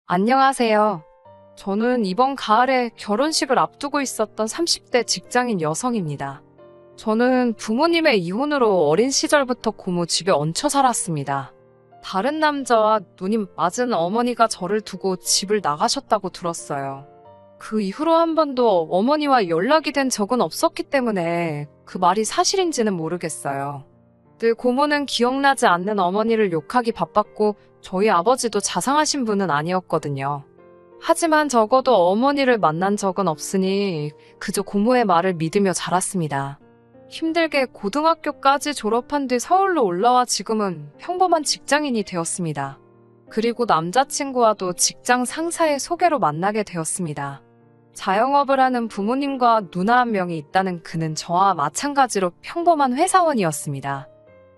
안녕하세요. 저는 이번 가을에 결혼식을 앞두고 있었던 30대 직장인 여성입니다. 저는 부모님의 이혼으로 어린 시절부터 고모 집에 얹혀 살았습니다. 다른 남자와 눈이 맞은 어머니가 저를 두고 집을 나가셨다고 들었어요. 그 이후로 한 번도 어머니와 연락이 된 적은 없었기 때문에 그 말이 사실인지는 모르겠어요. 늘 고모는 기억나지 않는 어머니를 욕하기 바빴고 저희 아버지도 자상하신 분은 아니었거든요. 하지만 적어도 어머니를 만난 적은 없으니 그저 고모의 말을 믿으며 자랐습니다. 힘들게 고등학교까지 졸업한 뒤 서울로 올라와 지금은 평범한 직장인이 되었습니다. 그리고 남자친구와도 직장 상사의 소개로 만나게 되었습니다. 자영업을 하는 부모님과 누나 한 명이 있다는 그는 저와 마찬가지로 평범한 회사원이었습니다.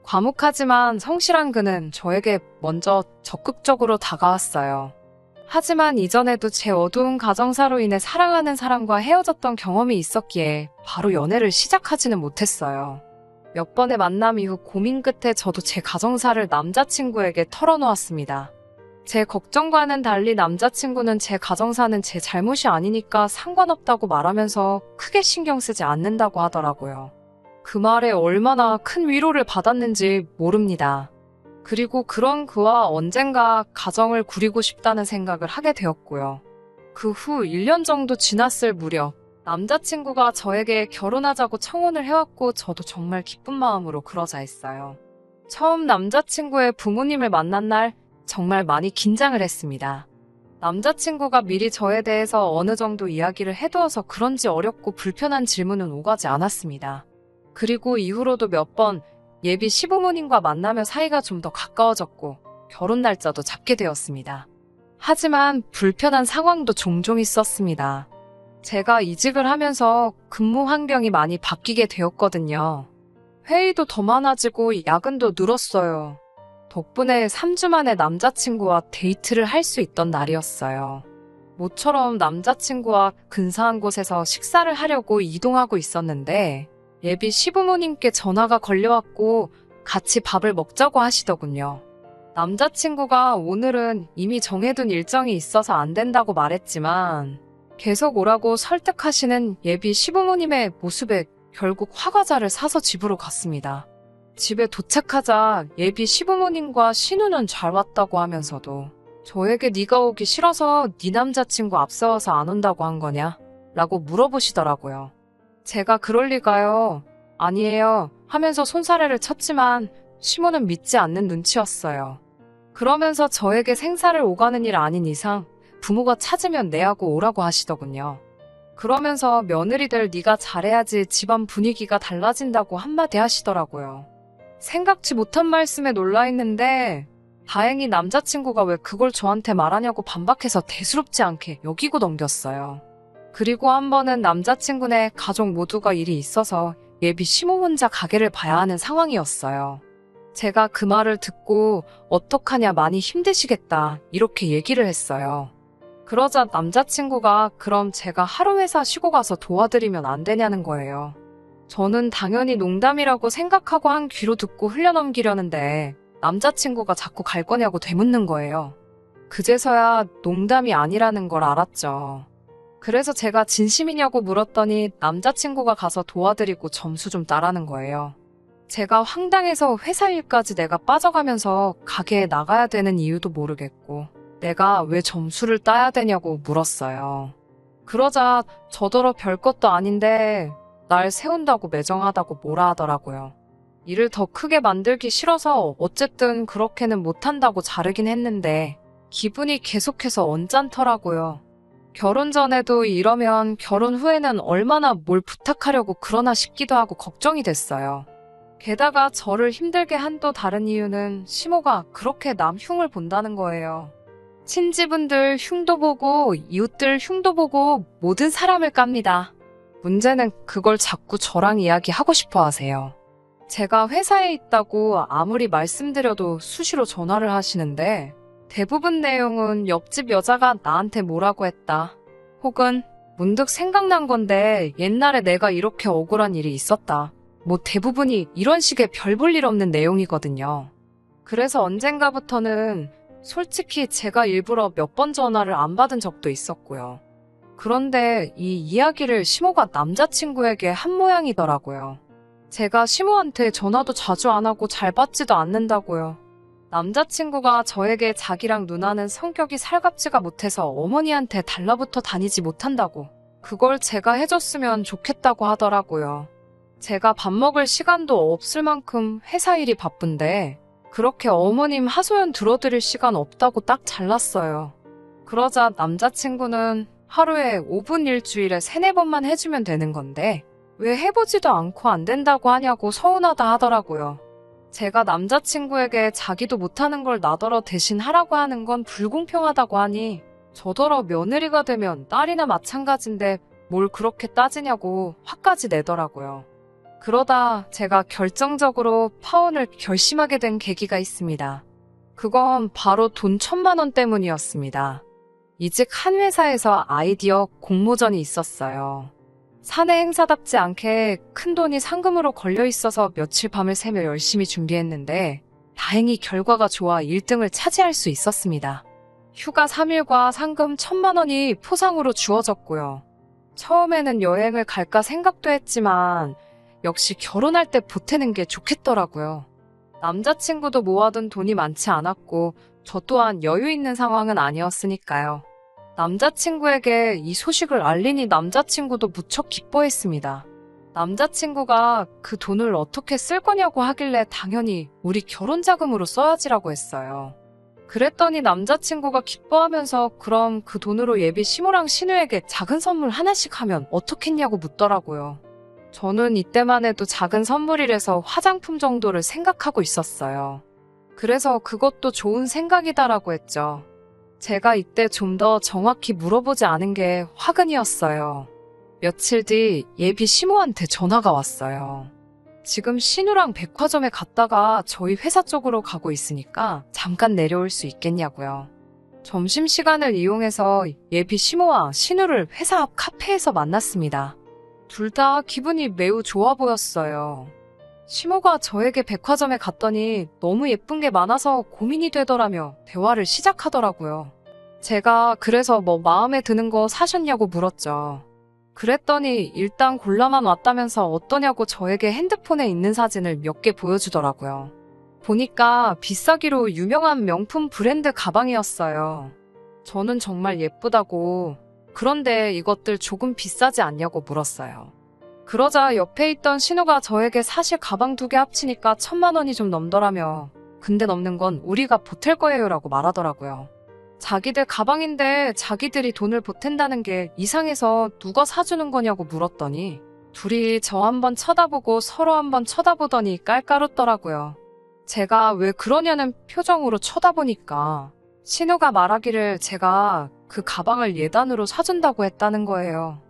과묵하지만 성실한 그는 저에게 먼저 적극적으로 다가왔어요. 하지만 이전에도 제 어두운 가정사로 인해 사랑하는 사람과 헤어졌던 경험이 있었기에 바로 연애를 시작하지는 못했어요. 몇 번의 만남 이후 고민 끝에 저도 제 가정사를 남자친구에게 털어놓았습니다. 제 걱정과는 달리 남자친구는 제 가정사는 제 잘못이 아니니까 상관없다고 말하면서 크게 신경 쓰지 않는다고 하더라고요. 그 말에 얼마나 큰 위로를 받았는지 모릅니다. 그리고 그런 그와 언젠가 가정을 꾸리고 싶다는 생각을 하게 되었고요. 그 후 1년 정도 지났을 무렵 남자친구가 저에게 결혼하자고 청혼을 해왔고 저도 정말 기쁜 마음으로 그러자 했어요. 처음 남자친구의 부모님을 만난 날 정말 많이 긴장을 했습니다. 남자친구가 미리 저에 대해서 어느 정도 이야기를 해두어서 그런지 어렵고 불편한 질문은 오가지 않았습니다. 그리고 이후로도 몇 번 예비 시부모님과 만나며 사이가 좀 더 가까워졌고 결혼 날짜도 잡게 되었습니다. 하지만 불편한 상황도 종종 있었습니다. 제가 이직을 하면서 근무 환경이 많이 바뀌게 되었거든요. 회의도 더 많아지고 야근도 늘었어요. 덕분에 3주 만에 남자친구와 데이트를 할 수 있던 날이었어요. 모처럼 남자친구와 근사한 곳에서 식사를 하려고 이동하고 있었는데 예비 시부모님께 전화가 걸려왔고 같이 밥을 먹자고 하시더군요. 남자친구가 오늘은 이미 정해둔 일정이 있어서 안 된다고 말했지만 계속 오라고 설득하시는 예비 시부모님의 모습에 결국 화과자를 사서 집으로 갔습니다. 집에 도착하자 예비 시부모님과 신우는 잘 왔다고 하면서도 저에게 네가 오기 싫어서 네 남자친구 앞세워서 안 온다고 한 거냐? 라고 물어보시더라고요. 제가 그럴 리가요. 아니에요. 하면서 손사래를 쳤지만 시모는 믿지 않는 눈치였어요. 그러면서 저에게 생사를 오가는 일 아닌 이상 부모가 찾으면 내하고 오라고 하시더군요. 그러면서 며느리들 네가 잘해야지 집안 분위기가 달라진다고 한마디 하시더라고요. 생각지 못한 말씀에 놀라 있는데 다행히 남자친구가 왜 그걸 저한테 말하냐고 반박해서 대수롭지 않게 여기고 넘겼어요. 그리고 한 번은 남자친구네 가족 모두가 일이 있어서 예비 시모 혼자 가게를 봐야 하는 상황이었어요. 제가 그 말을 듣고 어떡하냐 많이 힘드시겠다 이렇게 얘기를 했어요. 그러자 남자친구가 그럼 제가 하루 회사 쉬고 가서 도와드리면 안 되냐는 거예요. 저는 당연히 농담이라고 생각하고 한 귀로 듣고 흘려넘기려는데 남자친구가 자꾸 갈 거냐고 되묻는 거예요. 그제서야 농담이 아니라는 걸 알았죠. 그래서 제가 진심이냐고 물었더니 남자친구가 가서 도와드리고 점수 좀 따라는 거예요. 제가 황당해서 회사 일까지 내가 빠져가면서 가게에 나가야 되는 이유도 모르겠고 내가 왜 점수를 따야 되냐고 물었어요. 그러자 저더러 별것도 아닌데 날 세운다고 매정하다고 뭐라 하더라고요. 일을 더 크게 만들기 싫어서 어쨌든 그렇게는 못한다고 자르긴 했는데 기분이 계속해서 언짢더라고요. 결혼 전에도 이러면 결혼 후에는 얼마나 뭘 부탁하려고 그러나 싶기도 하고 걱정이 됐어요. 게다가 저를 힘들게 한 또 다른 이유는 시모가 그렇게 남 흉을 본다는 거예요. 친지분들 흉도 보고 이웃들 흉도 보고 모든 사람을 깝니다. 문제는 그걸 자꾸 저랑 이야기하고 싶어 하세요. 제가 회사에 있다고 아무리 말씀드려도 수시로 전화를 하시는데 대부분 내용은 옆집 여자가 나한테 뭐라고 했다. 혹은 문득 생각난 건데 옛날에 내가 이렇게 억울한 일이 있었다. 뭐 대부분이 이런 식의 별 볼 일 없는 내용이거든요. 그래서 언젠가부터는 솔직히 제가 일부러 몇 번 전화를 안 받은 적도 있었고요. 그런데 이 이야기를 시모가 남자친구에게 한 모양이더라고요. 제가 시모한테 전화도 자주 안 하고 잘 받지도 않는다고요. 남자친구가 저에게 자기랑 누나는 성격이 살갑지가 못해서 어머니한테 달라붙어 다니지 못한다고, 그걸 제가 해줬으면 좋겠다고 하더라고요. 제가 밥 먹을 시간도 없을 만큼 회사 일이 바쁜데 그렇게 어머님 하소연 들어드릴 시간 없다고 딱 잘랐어요. 그러자 남자친구는 하루에 5분 일주일에 3-4번만 해주면 되는 건데 왜 해보지도 않고 안 된다고 하냐고 서운하다 하더라고요. 제가 남자친구에게 자기도 못하는 걸 나더러 대신 하라고 하는 건 불공평하다고 하니 저더러 며느리가 되면 딸이나 마찬가지인데 뭘 그렇게 따지냐고 화까지 내더라고요. 그러다 제가 결정적으로 파혼을 결심하게 된 계기가 있습니다. 그건 바로 돈 1,000만 원 때문이었습니다. 이직 한 회사에서 아이디어 공모전이 있었어요. 사내 행사답지 않게 큰돈이 상금으로 걸려 있어서 며칠 밤을 새며 열심히 준비했는데 다행히 결과가 좋아 1등을 차지할 수 있었습니다. 휴가 3일과 상금 1,000만 원이 포상으로 주어졌고요. 처음에는 여행을 갈까 생각도 했지만 역시 결혼할 때 보태는 게 좋겠더라고요. 남자친구도 모아둔 돈이 많지 않았고 저 또한 여유 있는 상황은 아니었으니까요. 남자친구에게 이 소식을 알리니 남자친구도 무척 기뻐했습니다. 남자친구가 그 돈을 어떻게 쓸 거냐고 하길래 당연히 우리 결혼자금으로 써야지라고 했어요. 그랬더니 남자친구가 기뻐하면서 그럼 그 돈으로 예비 시모랑 신우에게 작은 선물 하나씩 하면 어떻겠냐고 묻더라고요. 저는 이때만 해도 작은 선물이라서 화장품 정도를 생각하고 있었어요. 그래서 그것도 좋은 생각이다라고 했죠. 제가 이때 좀 더 정확히 물어보지 않은 게 화근이었어요. 며칠 뒤 예비 시모한테 전화가 왔어요. 지금 신우랑 백화점에 갔다가 저희 회사 쪽으로 가고 있으니까 잠깐 내려올 수 있겠냐고요. 점심시간을 이용해서 예비 시모와 신우를 회사 앞 카페에서 만났습니다. 둘 다 기분이 매우 좋아 보였어요. 시모가 저에게 백화점에 갔더니 너무 예쁜 게 많아서 고민이 되더라며 대화를 시작하더라고요. 제가 그래서 뭐 마음에 드는 거 사셨냐고 물었죠. 그랬더니 일단 골라만 왔다면서 어떠냐고 저에게 핸드폰에 있는 사진을 몇 개 보여주더라고요. 보니까 비싸기로 유명한 명품 브랜드 가방이었어요. 저는 정말 예쁘다고, 그런데 이것들 조금 비싸지 않냐고 물었어요. 그러자 옆에 있던 신우가 저에게 사실 가방 2개 합치니까 1,000만 원이 좀 넘더라며 근데 넘는 건 우리가 보탤 거예요 라고 말하더라고요. 자기들 가방인데 자기들이 돈을 보탠다는 게 이상해서 누가 사주는 거냐고 물었더니 둘이 저 한번 쳐다보고 서로 한번 쳐다보더니 깔깔 웃더라고요. 제가 왜 그러냐는 표정으로 쳐다보니까 신우가 말하기를 제가 그 가방을 예단으로 사준다고 했다는 거예요.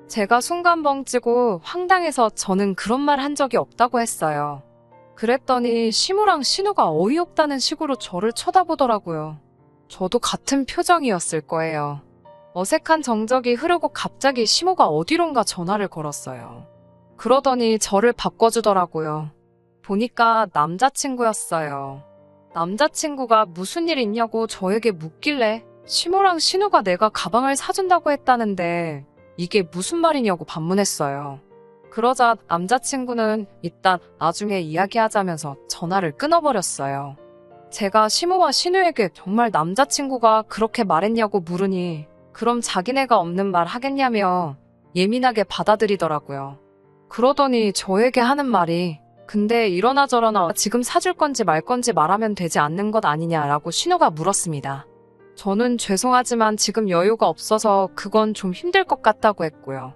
제가 순간 벙찌고 황당해서 저는 그런 말 한 적이 없다고 했어요. 그랬더니 시모랑 신우가 어이없다는 식으로 저를 쳐다보더라고요. 저도 같은 표정이었을 거예요. 어색한 정적이 흐르고 갑자기 시모가 어디론가 전화를 걸었어요. 그러더니 저를 바꿔주더라고요. 보니까 남자친구였어요. 남자친구가 무슨 일 있냐고 저에게 묻길래 시모랑 신우가 내가 가방을 사준다고 했다는데 이게 무슨 말이냐고 반문했어요. 그러자 남자친구는 이따 나중에 이야기하자면서 전화를 끊어버렸어요. 제가 시모와 신우에게 정말 남자친구가 그렇게 말했냐고 물으니 그럼 자기네가 없는 말 하겠냐며 예민하게 받아들이더라고요. 그러더니 저에게 하는 말이 근데 이러나 저러나 지금 사줄 건지 말 건지 말하면 되지 않는 것 아니냐라고 신우가 물었습니다. 저는 죄송하지만 지금 여유가 없어서 그건 좀 힘들 것 같다고 했고요.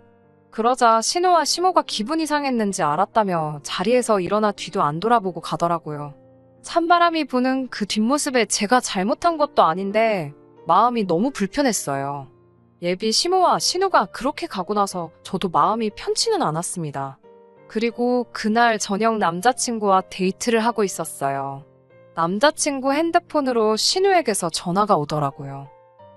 그러자 신우와 시모가 기분이 상했는지 알았다며 자리에서 일어나 뒤도 안 돌아보고 가더라고요. 찬바람이 부는 그 뒷모습에 제가 잘못한 것도 아닌데 마음이 너무 불편했어요. 예비 시모와 신우가 그렇게 가고 나서 저도 마음이 편치는 않았습니다. 그리고 그날 저녁 남자친구와 데이트를 하고 있었어요. 남자친구 핸드폰으로 신우에게서 전화가 오더라고요.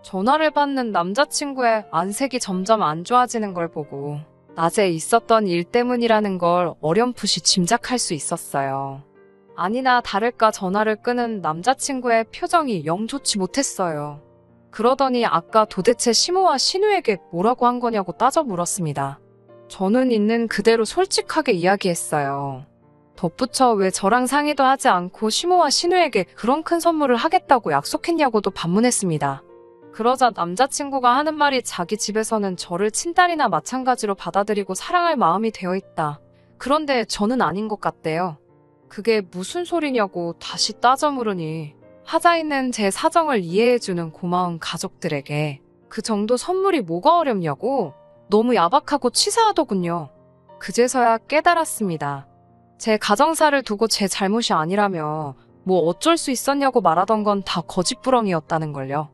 전화를 받는 남자친구의 안색이 점점 안 좋아지는 걸 보고 낮에 있었던 일 때문이라는 걸 어렴풋이 짐작할 수 있었어요. 아니나 다를까 전화를 끄는 남자친구의 표정이 영 좋지 못했어요. 그러더니 아까 도대체 시모와 신우에게 뭐라고 한 거냐고 따져 물었습니다. 저는 있는 그대로 솔직하게 이야기했어요. 덧붙여 왜 저랑 상의도 하지 않고 시모와 신우에게 그런 큰 선물을 하겠다고 약속했냐고도 반문했습니다. 그러자 남자친구가 하는 말이 자기 집에서는 저를 친딸이나 마찬가지로 받아들이고 사랑할 마음이 되어 있다. 그런데 저는 아닌 것 같대요. 그게 무슨 소리냐고 다시 따져 물으니 하자 있는 제 사정을 이해해주는 고마운 가족들에게 그 정도 선물이 뭐가 어렵냐고 너무 야박하고 치사하더군요. 그제서야 깨달았습니다. 제 가정사를 두고 제 잘못이 아니라며 뭐 어쩔 수 있었냐고 말하던 건 다 거짓부렁이었다는 걸요.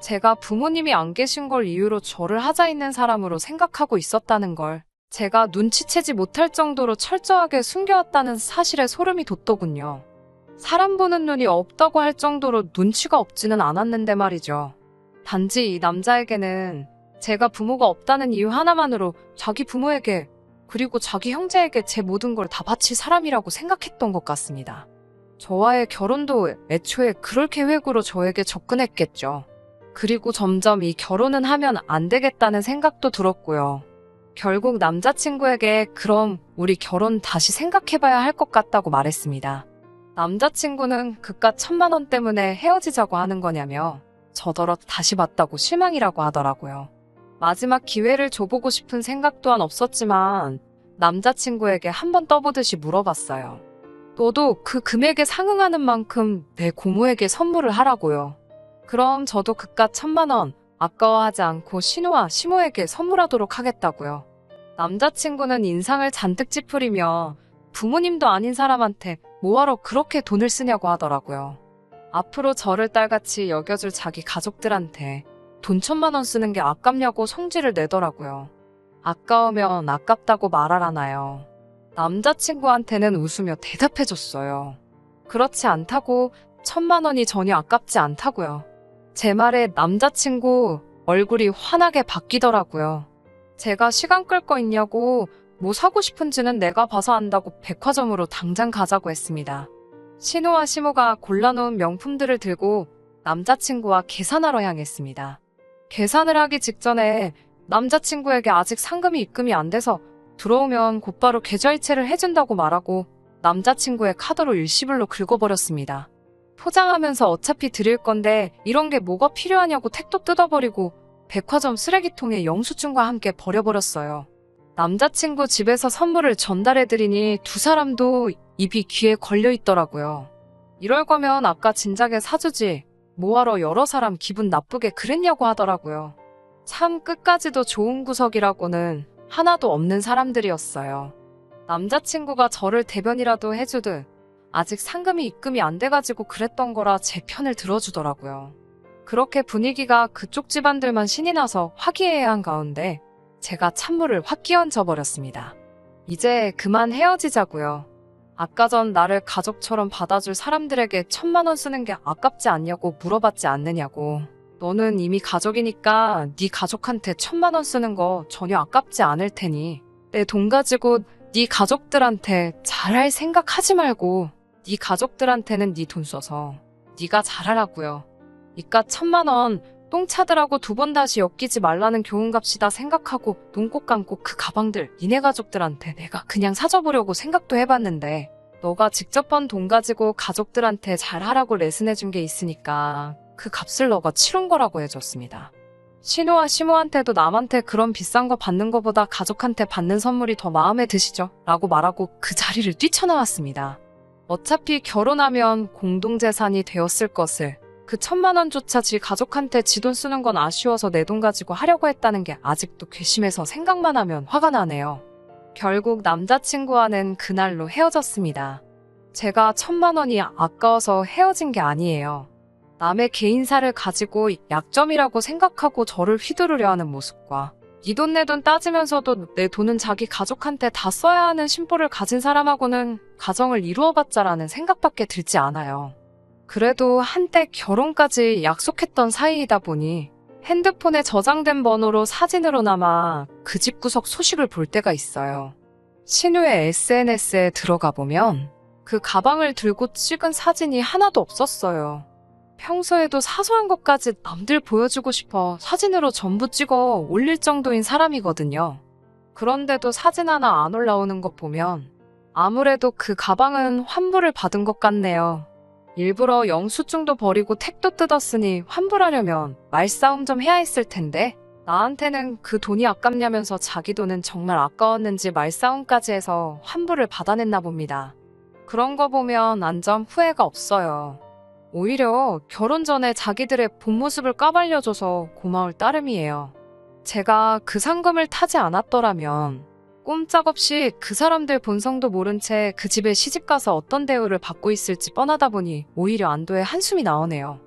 제가 부모님이 안 계신 걸 이유로 저를 하자 있는 사람으로 생각하고 있었다는 걸 제가 눈치채지 못할 정도로 철저하게 숨겨왔다는 사실에 소름이 돋더군요. 사람 보는 눈이 없다고 할 정도로 눈치가 없지는 않았는데 말이죠. 단지 이 남자에게는 제가 부모가 없다는 이유 하나만으로 자기 부모에게 그리고 자기 형제에게 제 모든 걸 다 바칠 사람이라고 생각했던 것 같습니다. 저와의 결혼도 애초에 그럴 계획으로 저에게 접근했겠죠. 그리고 점점 이 결혼은 하면 안 되겠다는 생각도 들었고요. 결국 남자친구에게 그럼 우리 결혼 다시 생각해봐야 할 것 같다고 말했습니다. 남자친구는 그깟 1,000만 원 때문에 헤어지자고 하는 거냐며 저더러 다시 봤다고 실망이라고 하더라고요. 마지막 기회를 줘보고 싶은 생각 또한 없었지만 남자친구에게 한번 떠보듯이 물어봤어요. 너도 그 금액에 상응하는 만큼 내 고모에게 선물을 하라고요. 그럼 저도 그깟 1,000만 원 아까워하지 않고 신우와 시모에게 선물하도록 하겠다고요. 남자친구는 인상을 잔뜩 찌푸리며 부모님도 아닌 사람한테 뭐하러 그렇게 돈을 쓰냐고 하더라고요. 앞으로 저를 딸같이 여겨줄 자기 가족들한테 돈 1,000만 원 쓰는 게 아깝냐고 성질을 내더라고요. 아까우면 아깝다고 말하라나요. 남자친구한테는 웃으며 대답해줬어요. 그렇지 않다고 1,000만 원이 전혀 아깝지 않다고요. 제 말에 남자친구 얼굴이 환하게 바뀌더라고요. 제가 시간 끌 거 있냐고 뭐 사고 싶은지는 내가 봐서 안다고 백화점으로 당장 가자고 했습니다. 신우와 시모가 골라놓은 명품들을 들고 남자친구와 계산하러 향했습니다. 계산을 하기 직전에 남자친구에게 아직 상금이 입금이 안 돼서 들어오면 곧바로 계좌이체를 해준다고 말하고 남자친구의 카드로 일시불로 긁어버렸습니다. 포장하면서 어차피 드릴 건데 이런 게 뭐가 필요하냐고 택도 뜯어버리고 백화점 쓰레기통에 영수증과 함께 버려버렸어요. 남자친구 집에서 선물을 전달해드리니 두 사람도 입이 귀에 걸려있더라고요. 이럴 거면 아까 진작에 사주지 뭐하러 여러 사람 기분 나쁘게 그랬냐고 하더라고요. 참 끝까지도 좋은 구석이라고는 하나도 없는 사람들이었어요. 남자친구가 저를 대변이라도 해주듯 아직 상금이 입금이 안 돼가지고 그랬던 거라 제 편을 들어주더라고요. 그렇게 분위기가 그쪽 집안들만 신이 나서 화기애애한 가운데 제가 찬물을 확 끼얹어 버렸습니다. 이제 그만 헤어지자고요. 아까 전 나를 가족처럼 받아줄 사람들에게 1,000만 원 쓰는 게 아깝지 않냐고 물어봤지 않느냐고. 너는 이미 가족이니까 네 가족한테 1,000만 원 쓰는 거 전혀 아깝지 않을 테니 내 돈 가지고 네 가족들한테 잘할 생각하지 말고 네 가족들한테는 네 돈 써서 네가 잘하라고요. 이깟 1,000만 원 똥 차더라고 2번 다시 엮이지 말라는 교훈값이다 생각하고 눈 꼭 감고 그 가방들 니네 가족들한테 내가 그냥 사줘보려고 생각도 해봤는데 너가 직접 번 돈 가지고 가족들한테 잘하라고 레슨해준 게 있으니까 그 값을 너가 치른 거라고 해줬습니다. 신우와 시모한테도 남한테 그런 비싼 거 받는 거보다 가족한테 받는 선물이 더 마음에 드시죠? 라고 말하고 그 자리를 뛰쳐나왔습니다. 어차피 결혼하면 공동재산이 되었을 것을 그 1,000만 원조차 지 가족한테 지 돈 쓰는 건 아쉬워서 내 돈 가지고 하려고 했다는 게 아직도 괘씸해서 생각만 하면 화가 나네요. 결국 남자친구와는 그날로 헤어졌습니다. 제가 1,000만 원이 아까워서 헤어진 게 아니에요. 남의 개인사를 가지고 약점이라고 생각하고 저를 휘두르려 하는 모습과 네 돈 내 돈 따지면서도 내 돈은 자기 가족한테 다 써야 하는 심보를 가진 사람하고는 가정을 이루어봤자라는 생각밖에 들지 않아요. 그래도 한때 결혼까지 약속했던 사이이다 보니 핸드폰에 저장된 번호로 사진으로나마 그 집 구석 소식을 볼 때가 있어요. 신우의 SNS에 들어가 보면 그 가방을 들고 찍은 사진이 하나도 없었어요. 평소에도 사소한 것까지 남들 보여주고 싶어 사진으로 전부 찍어 올릴 정도인 사람이거든요. 그런데도 사진 하나 안 올라오는 것 보면 아무래도 그 가방은 환불을 받은 것 같네요. 일부러 영수증도 버리고 택도 뜯었으니 환불하려면 말싸움 좀 해야 했을 텐데 나한테는 그 돈이 아깝냐면서 자기 돈은 정말 아까웠는지 말싸움까지 해서 환불을 받아냈나 봅니다. 그런 거 보면 안전 후회가 없어요. 오히려 결혼 전에 자기들의 본 모습을 까발려줘서 고마울 따름이에요. 제가 그 상금을 타지 않았더라면 꼼짝없이 그 사람들 본성도 모른 채 그 집에 시집가서 어떤 대우를 받고 있을지 뻔하다 보니 오히려 안도의 한숨이 나오네요.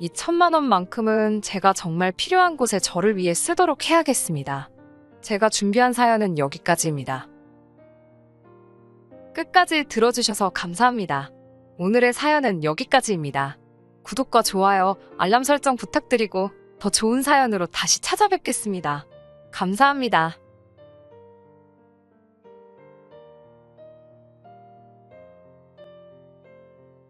이 1,000만 원만큼은 제가 정말 필요한 곳에 저를 위해 쓰도록 해야겠습니다. 제가 준비한 사연은 여기까지입니다. 끝까지 들어주셔서 감사합니다. 오늘의 사연은 여기까지입니다. 구독과 좋아요, 알람 설정 부탁드리고 더 좋은 사연으로 다시 찾아뵙겠습니다. 감사합니다.